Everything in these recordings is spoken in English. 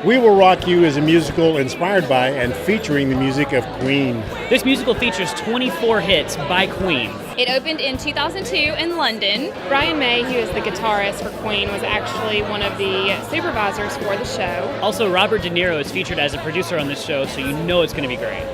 We Will Rock You is a musical inspired by and featuring the music of Queen. This musical features 24 hits by Queen. It opened in 2002 in London. Brian May, who is the guitarist for Queen, was actually one of the supervisors for the show. Also, Robert De Niro is featured as a producer on this show, so you know it's going to be great.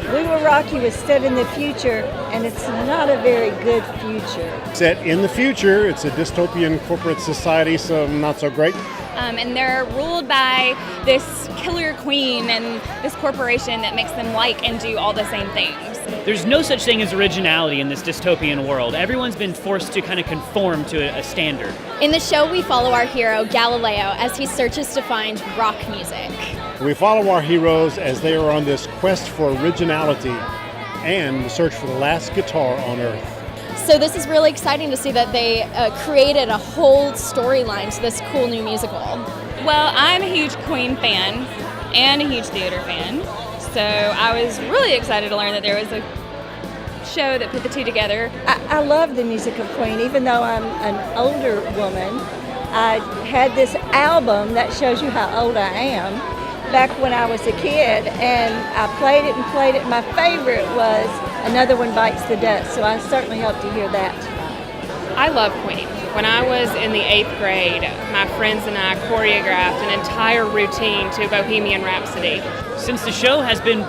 We Will Rock You is set in the future, and it's not a very good future. Set in the future, it's a dystopian corporate society, so not so great. And they're ruled by this killer queen and this corporation that makes them like and do all the same things. There's no such thing as originality in this dystopian world. Everyone's been forced to kind of conform to a standard. In the show, we follow our hero, Galileo, as he searches to find rock music. We follow our heroes as they are on this quest for originality and the search for the last guitar on Earth. So this is really exciting to see that they created a whole storyline to this cool new musical. Well, I'm a huge Queen fan and a huge theater fan, so I was really excited to learn that there was a show that put the two together. I love the music of Queen, even though I'm an older woman. I had this album that shows you how old I am back when I was a kid, and I played it and played it. My favorite was Another One Bites the Dust, so I certainly hope to hear that tonight. I love Queen. When I was in the 8th grade, my friends and I choreographed an entire routine to Bohemian Rhapsody. Since the show has been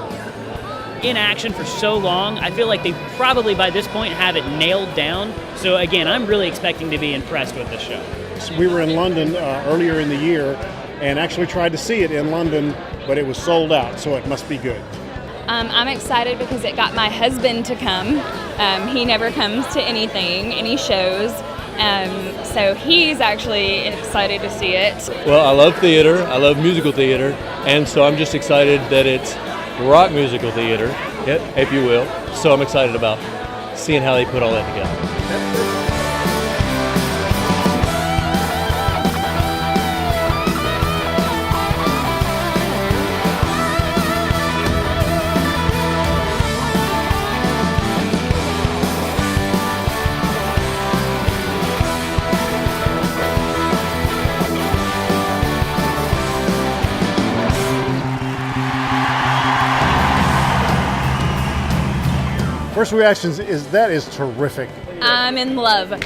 in action for so long, I feel like they probably by this point have it nailed down. So again, I'm really expecting to be impressed with the show. So we were in London earlier in the year and actually tried to see it in London, but it was sold out, so it must be good. I'm excited because it got my husband to come. He never comes to any shows, so he's actually excited to see it. Well, I love theater, I love musical theater, and so I'm just excited that it's rock musical theater, if you will. So I'm excited about seeing how they put all that together. First reactions is that is terrific. I'm in love.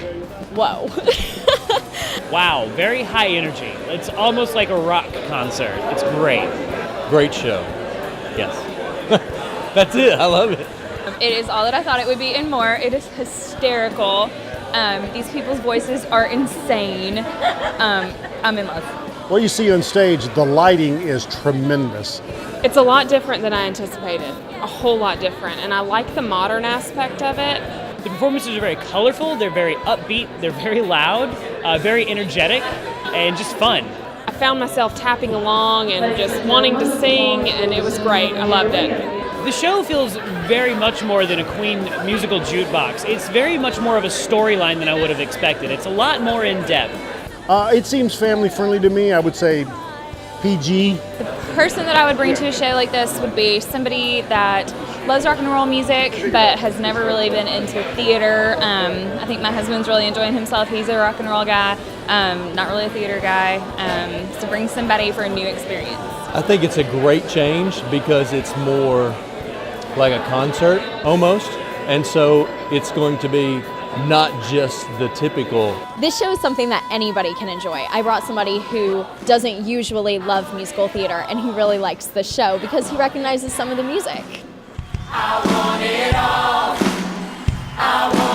Whoa. Wow, very high energy. It's almost like a rock concert. It's great. Great show. Yes. That's it. I love it. It is all that I thought it would be and more. It is hysterical. These people's voices are insane. I'm in love. What you see on stage, the lighting is tremendous. It's a lot different than I anticipated, a whole lot different, and I like the modern aspect of it. The performances are very colorful, they're very upbeat, they're very loud, very energetic, and just fun. I found myself tapping along and just wanting to sing, and it was great. I loved it. The show feels very much more than a Queen musical jukebox. It's very much more of a storyline than I would have expected. It's a lot more in depth. It seems family friendly to me. I would say PG. The person that I would bring to a show like this would be somebody that loves rock and roll music but has never really been into theater. I think my husband's really enjoying himself. He's a rock and roll guy, not really a theater guy. So bring somebody for a new experience. I think it's a great change because it's more like a concert almost, and so it's going to be not just the typical. This show is something that anybody can enjoy. I brought somebody who doesn't usually love musical theater, and he really likes the show because he recognizes some of the music. I want it all. I want